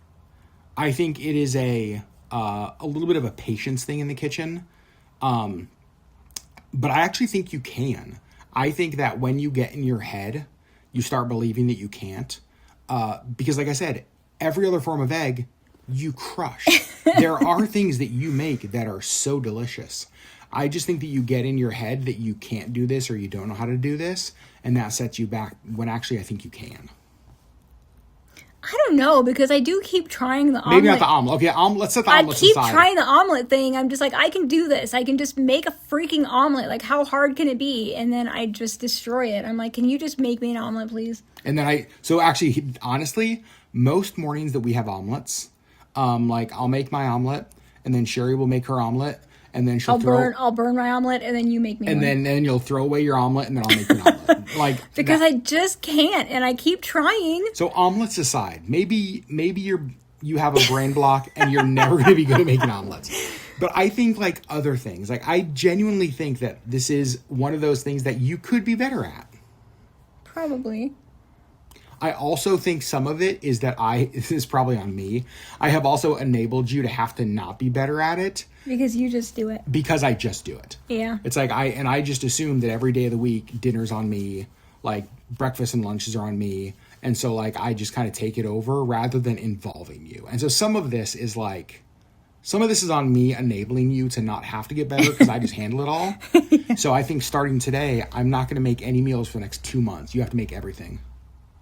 A: I think it is a little bit of a patience thing in the kitchen. But I actually think you can. I think that when you get in your head, you start believing that you can't. Because, like I said, every other form of egg, you crush. There are things that you make that are so delicious. I just think that you get in your head that you can't do this or you don't know how to do this, and that sets you back when actually I think you can.
B: I don't know, because I do keep trying the omelet.
A: Maybe not the omelet. Okay, let's set the omelet aside.
B: I keep trying the omelet thing. I'm just like, I can do this. I can just make a freaking omelet. Like, how hard can it be? And then I just destroy it. I'm like, can you just make me an omelet, please?
A: And then so actually, honestly, most mornings that we have omelets, like, I'll make my omelet, and then Sherry will make her omelet. And then I'll
B: burn my omelet, and then you make me one.
A: And then you'll throw away your omelet, and then I'll make an omelet. Like,
B: because I just can't, and I keep trying.
A: So omelets aside, maybe you have a brain block and you're never going to be good at making omelets. But I think, like, other things, like, I genuinely think that this is one of those things that you could be better at.
B: Probably.
A: I also think some of it is that this is probably on me. I have also enabled you to have to not be better at it.
B: Because you just do it.
A: Because I just do it.
B: Yeah.
A: It's like I just assume that every day of the week, dinner's on me, like breakfast and lunches are on me. And so, like, I just kind of take it over rather than involving you. And so some of this is on me enabling you to not have to get better because I just handle it all. So I think starting today, I'm not going to make any meals for the next 2 months. You have to make everything.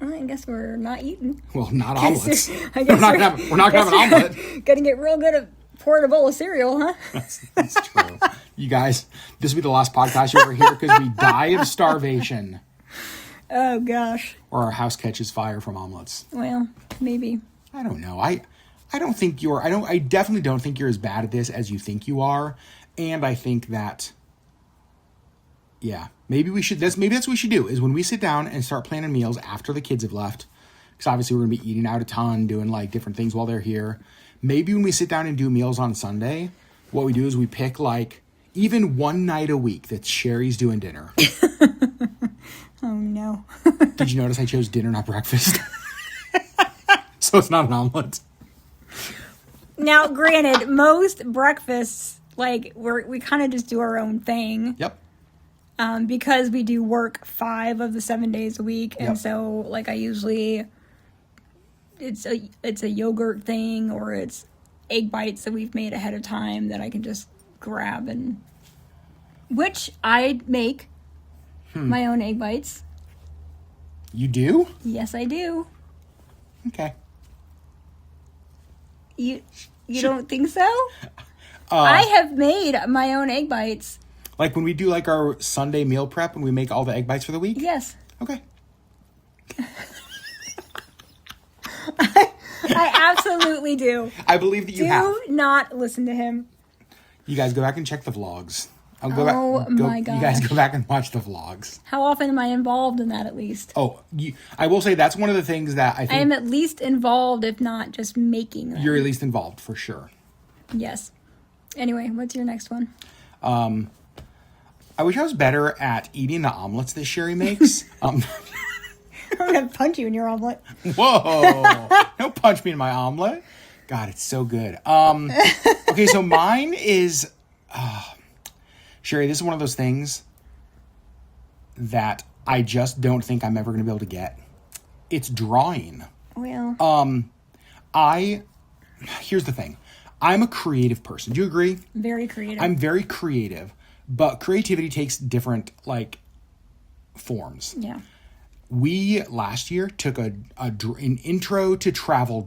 B: I guess we're not eating.
A: Well, not omelets.
B: I guess
A: we're not going to have an omelet.
B: Gonna get real good at pouring a bowl of cereal, huh?
A: That's true. You guys, this will be the last podcast you ever hear because we die of starvation.
B: Oh, gosh.
A: Or our house catches fire from omelets.
B: Well, maybe.
A: I don't know. I definitely don't think you're as bad at this as you think you are. And I think that, yeah, maybe that's what we should do, is when we sit down and start planning meals after the kids have left, because obviously we're going to be eating out a ton, doing, like, different things while they're here. Maybe when we sit down and do meals on Sunday, what we do is we pick, like, even one night a week that Sherry's doing dinner.
B: Oh, no.
A: Did you notice I chose dinner, not breakfast? So it's not an omelet.
B: Now, granted, most breakfasts, like, we kind of just do our own thing.
A: Yep.
B: Because we do work 5 of the 7 days a week. And
A: Yep.
B: so, like, I usually, it's a yogurt thing, or it's egg bites that we've made ahead of time that I can just grab, and which I make my own egg bites.
A: You do?
B: Yes, I do.
A: Okay.
B: You don't think so? I have made my own egg bites.
A: Like when we do, like, our Sunday meal prep and we make all the egg bites for the week?
B: Yes.
A: Okay.
B: I absolutely do.
A: I believe that you have.
B: Do not listen to him.
A: You guys go back and check the vlogs.
B: My
A: You guys
B: gosh.
A: go back and watch the vlogs.
B: How often am I involved in that at least?
A: Oh, I will say that's one of the things that I think...
B: I am at least involved, if not just making them.
A: You're at least involved, for sure.
B: Yes. Anyway, what's your next one?
A: I wish I was better at eating the omelets that Sherry makes.
B: I'm going to punch you in your omelet.
A: Whoa. Don't punch me in my omelet. God, it's so good. Okay, so mine is... Sherry, this is one of those things that I just don't think I'm ever going to be able to get. It's drawing.
B: Well.
A: Here's the thing. I'm a creative person. Do you agree?
B: Very creative.
A: I'm very creative, but creativity takes different, forms.
B: Yeah.
A: We, last year, took an intro to travel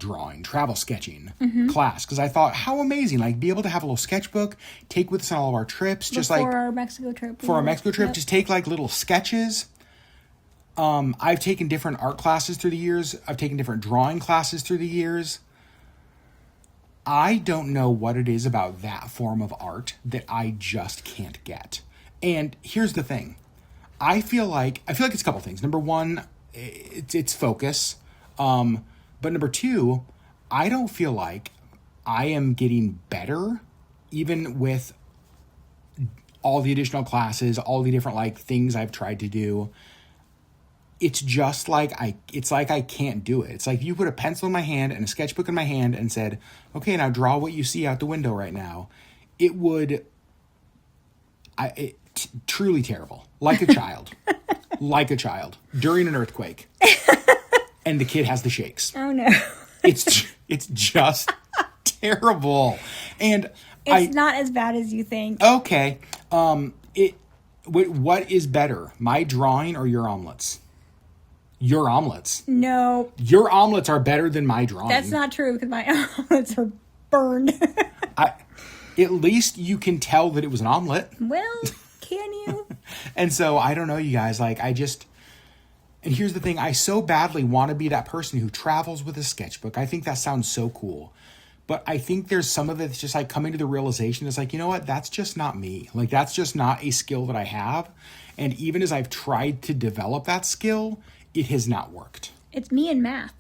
A: sketching class. Because I thought, how amazing. Be able to have a little sketchbook, take with us on all of our trips.
B: For our Mexico trip.
A: Yep. Just take, little sketches. I've taken different art classes through the years. I've taken different drawing classes through the years. I don't know what it is about that form of art that I just can't get. And here's the thing. I feel like it's a couple things. Number one, it's focus. But number two, I don't feel like I am getting better, even with all the additional classes, all the different things I've tried to do. It's just I can't do it. It's like you put a pencil in my hand and a sketchbook in my hand and said, okay, now draw what you see out the window right now. It would, truly terrible. Like a child. During an earthquake. And the kid has the shakes.
B: Oh no.
A: It's just terrible. And
B: it's not as bad as you think.
A: Okay. What is better? My drawing or your omelets? Your omelets.
B: No.
A: Your omelets are better than my drawing.
B: That's not true because my omelets are burned.
A: At least you can tell that it was an omelet.
B: Well, can you?
A: And so, I don't know, you guys. And here's the thing. I so badly want to be that person who travels with a sketchbook. I think that sounds so cool. But I think there's some of it that's just coming to the realization. It's you know what? That's just not me. That's just not a skill that I have. And even as I've tried to develop that skill, it has not worked.
B: It's me and math.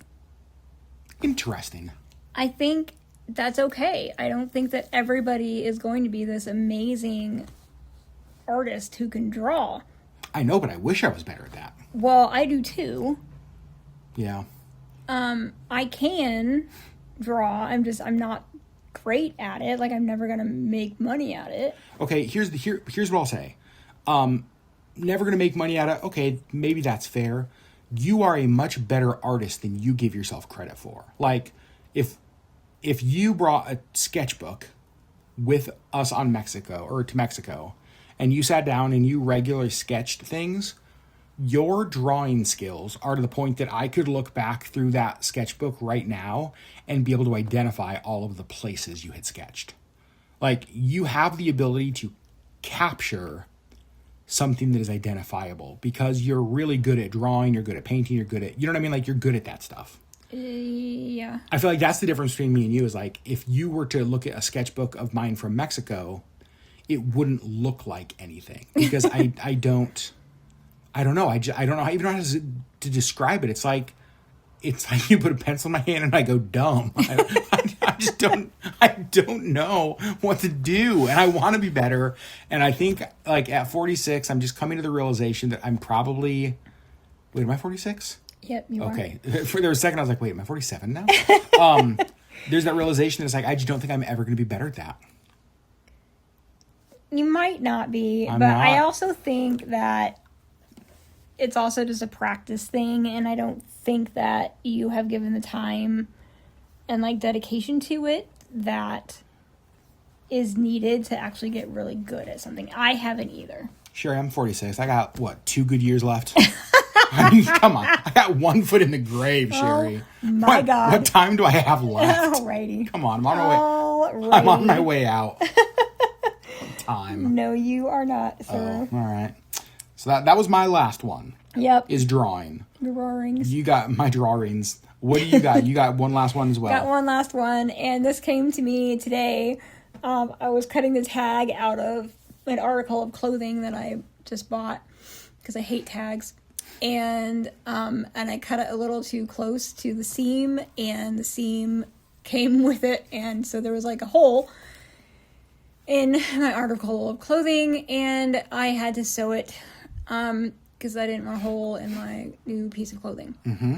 A: Interesting.
B: I think that's okay. I don't think that everybody is going to be this amazing artist who can draw.
A: I know, but I wish I was better at that.
B: Well, I do too.
A: Yeah.
B: I can draw. I'm not great at it. I'm never gonna make money at it.
A: Okay, here's what I'll say. Never gonna make money at it. Okay, maybe that's fair. You are a much better artist than you give yourself credit for. If you brought a sketchbook with us to Mexico, and you sat down and you regularly sketched things, your drawing skills are to the point that I could look back through that sketchbook right now and be able to identify all of the places you had sketched. You have the ability to capture something that is identifiable because you're really good at drawing, you're good at painting, you're good at, you know what I mean? You're good at that stuff.
B: Yeah.
A: I feel like that's the difference between me and you is if you were to look at a sketchbook of mine from Mexico, it wouldn't look like anything because I don't know. I don't know even know how to describe it. It's like you put a pencil in my hand and I go dumb. I just don't know what to do, and I want to be better. And I think at 46, I'm just coming to the realization that I'm probably. Wait, am I 46?
B: Yep, you are.
A: Okay. For there a second, I was like, wait, am I 47 now? There's that realization that it's I just don't think I'm ever going to be better at that.
B: You might not be,
A: I'm
B: but
A: not.
B: I also think that it's also just a practice thing, and I don't think that you have given the time and dedication to it that is needed to actually get really good at something. I haven't either.
A: Sherry, I'm 46. I got 2 good years left. I mean, come on. I got 1 foot in the grave, Sherry.
B: Oh, my God.
A: What time do I have left?
B: Alrighty.
A: Come on, I'm on my way.
B: Alrighty.
A: I'm on my way out. Time.
B: No, you are not, sir.
A: Oh, all right. So that was my last one.
B: Yep.
A: is drawing.
B: Drawings.
A: You got my drawings. What do you got? You got one last one as well.
B: Got one last one, and this came to me today. I was cutting the tag out of an article of clothing that I just bought because I hate tags, and I cut it a little too close to the seam, and the seam came with it, and so there was like a hole in my article of clothing, and I had to sew it because I didn't want a hole in my new piece of clothing.
A: Mm-hmm.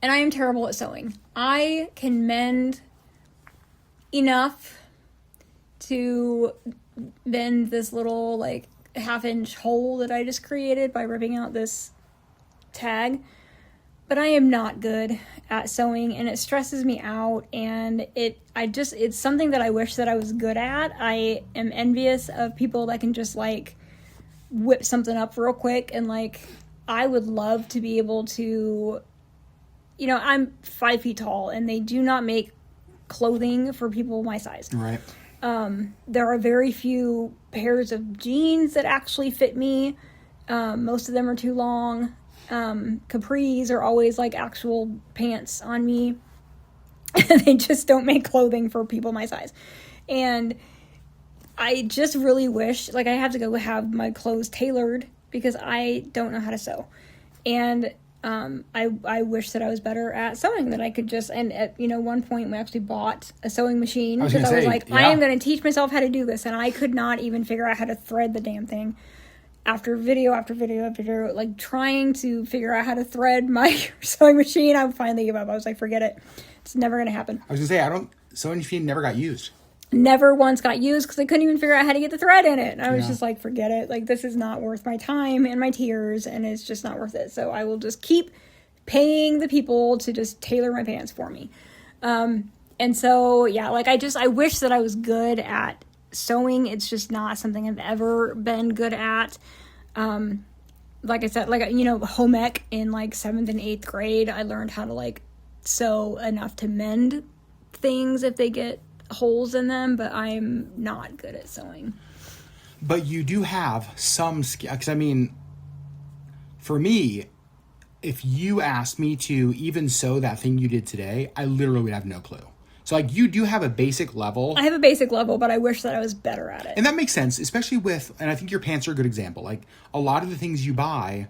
B: And I am terrible at sewing. I can mend enough to bend this little like half-inch hole that I just created by ripping out this tag, but I am not good at sewing, and it stresses me out, and it's something that I wish that I was good at. I am envious of people that can just like whip something up real quick, and like I would love to be able to, you know, I'm 5 feet tall, and they do not make clothing for people my size.
A: Right.
B: There are very few pairs of jeans that actually fit me. Most of them are too long. Capris are always like actual pants on me. They just don't make clothing for people my size. And I just really wish, like, I have to go have my clothes tailored because I don't know how to sew. And I wish that I was better at sewing, that I could just, and at, you know, one point we actually bought a sewing machine because I was like, I am going to teach myself how to do this, and I could not even figure out how to thread the damn thing. After video after video after video, like trying to figure out how to thread my sewing machine, I finally gave up. I was like, forget it. It's never going to happen.
A: I was going to say, sewing machine never got used.
B: Never once got used because I couldn't even figure out how to get the thread in it. And I was just like, forget it. Like, this is not worth my time and my tears, and it's just not worth it. So I will just keep paying the people to just tailor my pants for me. And so, yeah, like I wish that I was good at sewing. It's just not something I've ever been good at. Like I said, like, you know, home ec in like 7th and 8th grade, I learned how to like sew enough to mend things if they get holes in them, but I'm not good at sewing.
A: But you do have some skill, because I mean, for me, if you asked me to even sew that thing you did today, I literally would have no clue. So, like, you do have a basic level.
B: I have a basic level, but I wish that I was better at it.
A: And that makes sense, especially with, and I think your pants are a good example. Like, a lot of the things you buy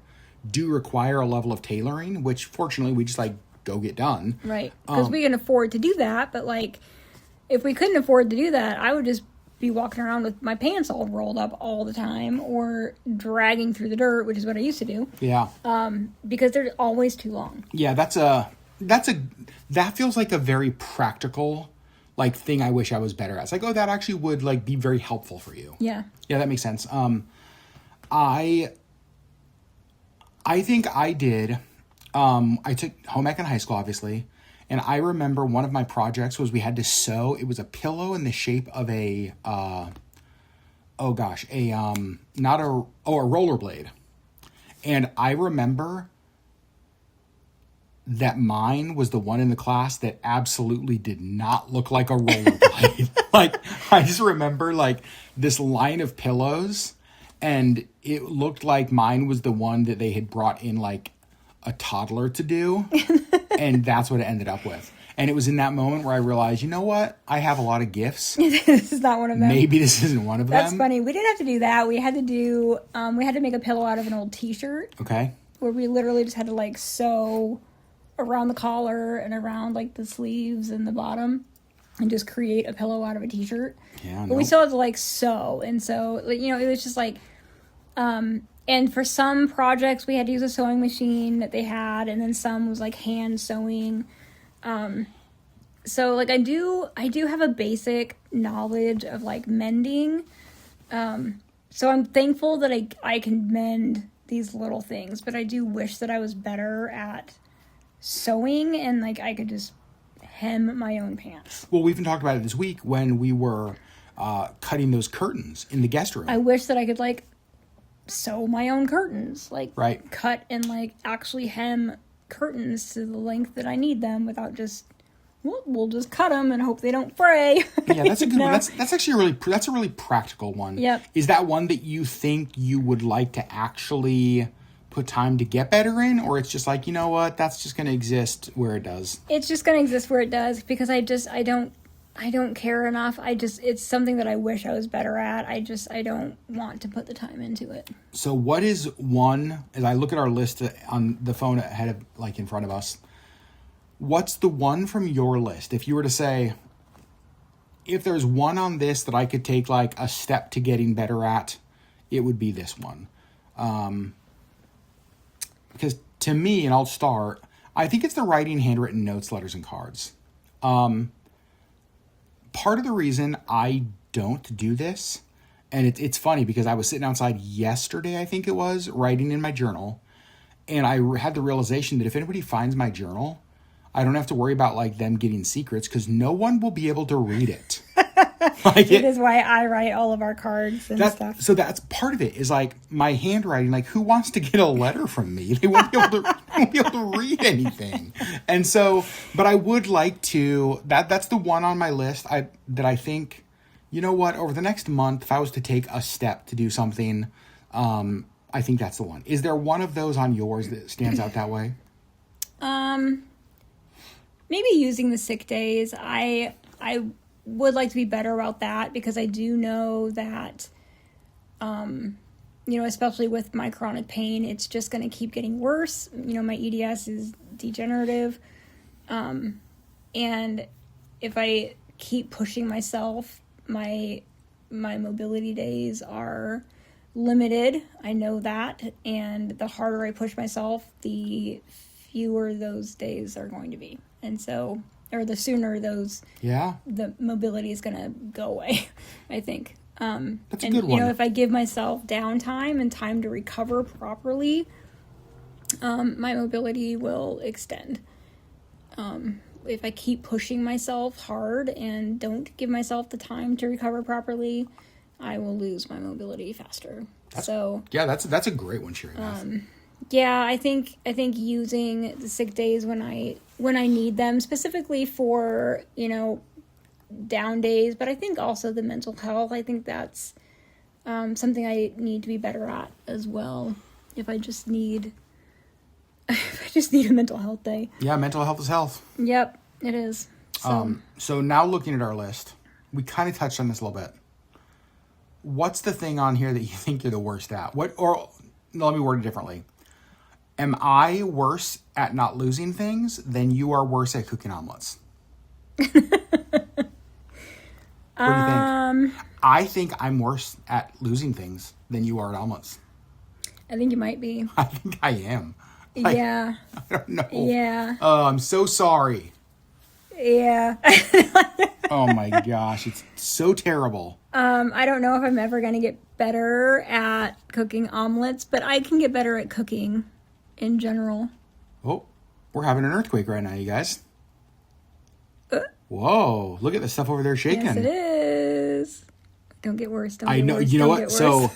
A: do require a level of tailoring, which, fortunately, we just, like, go get done.
B: Right. Because we can afford to do that, but, like, if we couldn't afford to do that, I would just be walking around with my pants all rolled up all the time, or dragging through the dirt, which is what I used to do.
A: Yeah.
B: Because they're always too long.
A: Yeah, that feels like a very practical, like, thing I wish I was better at. It's like, oh, that actually would, like, be very helpful for you.
B: Yeah.
A: Yeah, that makes sense. I think I did, I took home ec in high school, obviously, and I remember one of my projects was we had to sew, it was a pillow in the shape of a rollerblade. And I remember that mine was the one in the class that absolutely did not look like a rollerblade. Like, I just remember, like, this line of pillows, and it looked like mine was the one that they had brought in, like, a toddler to do, and that's what it ended up with. And it was in that moment where I realized, you know what? I have a lot of gifts.
B: This is not one of them.
A: Maybe this isn't one of them.
B: That's funny. We didn't have to do that. We had to make a pillow out of an old t-shirt.
A: Okay.
B: Where we literally just had to, like, sew around the collar and around, like, the sleeves and the bottom, and just create a pillow out of a t-shirt.
A: Yeah,
B: but we still had to, like, sew. And so, like, you know, it was just like, and for some projects we had to use a sewing machine that they had, and then some was like hand sewing. So, like, I do have a basic knowledge of, like, mending. So I'm thankful that I can mend these little things, but I do wish that I was better at sewing, and, like, I could just hem my own pants.
A: Well, we even talked about it this week when we were cutting those curtains in the guest room.
B: I wish that I could, like, sew my own curtains, like,
A: right.
B: Cut and, like, actually hem curtains to the length that I need them without just, well, we'll just cut them and hope they don't fray.
A: Yeah, that's a good one. That's actually a really practical one.
B: Yep.
A: Is that one that you think you would like to actually put time to get better in, or it's just like, you know what, that's just going to exist where it does?
B: It's just going to exist where it does because I don't care enough. It's something that I wish I was better at. I don't want to put the time into it.
A: So what is one, as I look at our list on the phone ahead of, like, in front of us, what's the one from your list? If you were to say, if there's one on this that I could take like a step to getting better at, it would be this one. Because to me, and I'll start, I think it's the writing handwritten notes, letters, and cards. Part of the reason I don't do this, and it's funny because I was sitting outside yesterday, I think it was, writing in my journal, and I had the realization that if anybody finds my journal, I don't have to worry about like them getting secrets because no one will be able to read it. Like
B: it is why I write all of our cards and stuff.
A: So that's part of it is like my handwriting. Like, who wants to get a letter from me? They won't be able to read anything. And so, but I would like to. That's the one on my list. That I think, you know what? Over the next month, if I was to take a step to do something, I think that's the one. Is there one of those on yours that stands out that way?
B: Maybe using the sick days. I would like to be better about that because I do know that, especially with my chronic pain, it's just going to keep getting worse. My EDS is degenerative. And if I keep pushing myself, my mobility days are limited. I know that. And the harder I push myself, the fewer those days are going to be. And so, or the sooner the mobility is going to go away, I think.
A: That's a good one.
B: If I give myself downtime and time to recover properly, my mobility will extend. If I keep pushing myself hard and don't give myself the time to recover properly, I will lose my mobility faster. That's a great one, Sherry. Yeah, I think using the sick days when I need them, specifically for, down days, but I think also the mental health, I think that's something I need to be better at as well. If I just need a mental health day.
A: Yeah, mental health is health.
B: Yep, it is.
A: So now looking at our list, we kind of touched on this a little bit. What's the thing on here that you think you're the worst at? Or let me word it differently. Am I worse at not losing things than you are worse at cooking omelets? What do you think? I think I'm worse at losing things than you are at omelets.
B: I think you might be.
A: I think I am.
B: Yeah.
A: I don't know.
B: Yeah.
A: Oh, I'm so sorry.
B: Yeah.
A: Oh my gosh, it's so terrible.
B: I don't know if I'm ever going to get better at cooking omelets, but I can get better at cooking in general.
A: Oh, we're having an earthquake right now, you guys. Whoa, look at the stuff over there shaking.
B: Yes, it is. Don't get worse.
A: I know. You know what? So,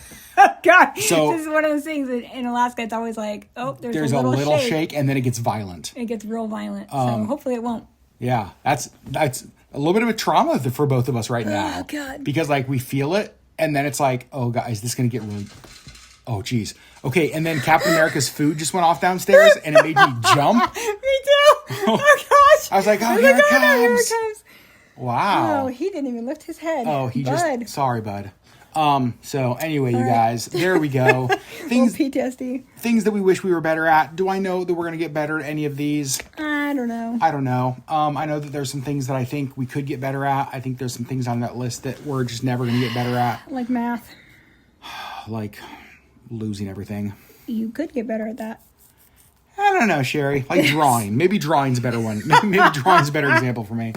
B: God, this is one of those things in Alaska. It's always like, there's a little
A: shake, and then it gets violent.
B: It gets real violent. So hopefully it won't.
A: Yeah, that's a little bit of a trauma for both of us right now.
B: Oh God!
A: Because like we feel it, and then it's like, oh God, is this gonna get really? Oh geez. Okay, and then Captain America's food just went off downstairs, and it made me jump.
B: Me too. Oh gosh!
A: I was like, oh, here it comes. Wow.
B: Oh, he didn't even lift his head.
A: Oh, sorry, bud. So anyway, you guys, there we go.
B: PTSD.
A: Things that we wish we were better at. Do I know that we're going to get better at any of these?
B: I don't know.
A: I know that there's some things that I think we could get better at. I think there's some things on that list that we're just never going to get better at.
B: Like math.
A: Like losing everything.
B: You could get better at that.
A: I don't know, Sherry. Like drawing. Maybe drawing's a better one. Maybe drawing's a better example for me.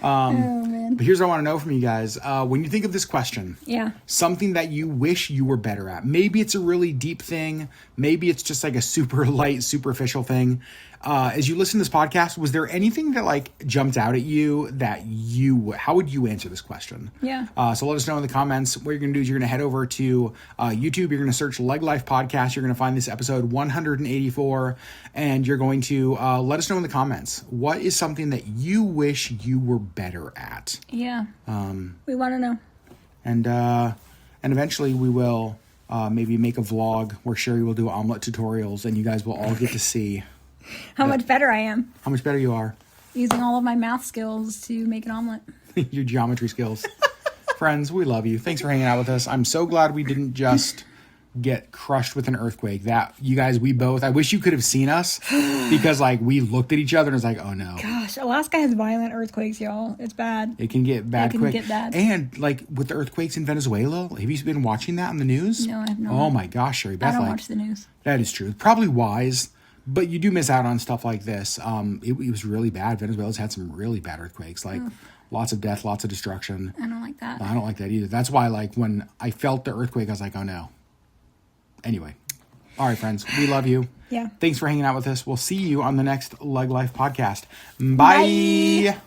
B: Oh, man.
A: But here's what I want to know from you guys. When you think of this question, something that you wish you were better at. Maybe it's a really deep thing. Maybe it's just like a super light, superficial thing. As you listen to this podcast, was there anything that like jumped out at you that how would you answer this question?
B: Yeah.
A: So let us know in the comments. What you're going to do is you're going to head over to YouTube. You're going to search LeggLife Podcast. You're going to find this episode 184. And you're going to let us know in the comments. What is something that you wish you were better at?
B: Yeah. We want to know.
A: And eventually we will maybe make a vlog where Sherry will do omelet tutorials, and you guys will all get to see
B: how much better I am.
A: How much better you are.
B: Using all of my math skills to make an omelet.
A: Your geometry skills. Friends, we love you. Thanks for hanging out with us. I'm so glad we didn't just get crushed with an earthquake. That, you guys, I wish you could have seen us, because like we looked at each other and it's like, oh no.
B: Gosh, Alaska has violent earthquakes, y'all. It's bad.
A: It can get bad quick.
B: It can get bad.
A: And like with the earthquakes in Venezuela, have you been watching that on the news?
B: No, I have not.
A: Oh my gosh, Sherry Beth.
B: I don't watch the news.
A: That is true. Probably wise, but you do miss out on stuff like this. It was really bad. Venezuela's had some really bad earthquakes, like lots of death, lots of destruction.
B: I don't like that.
A: I don't like that either. That's why, like, when I felt the earthquake, I was like, oh no. Anyway. All right, friends. We love you.
B: Yeah.
A: Thanks for hanging out with us. We'll see you on the next LeggLife podcast. Bye. Bye.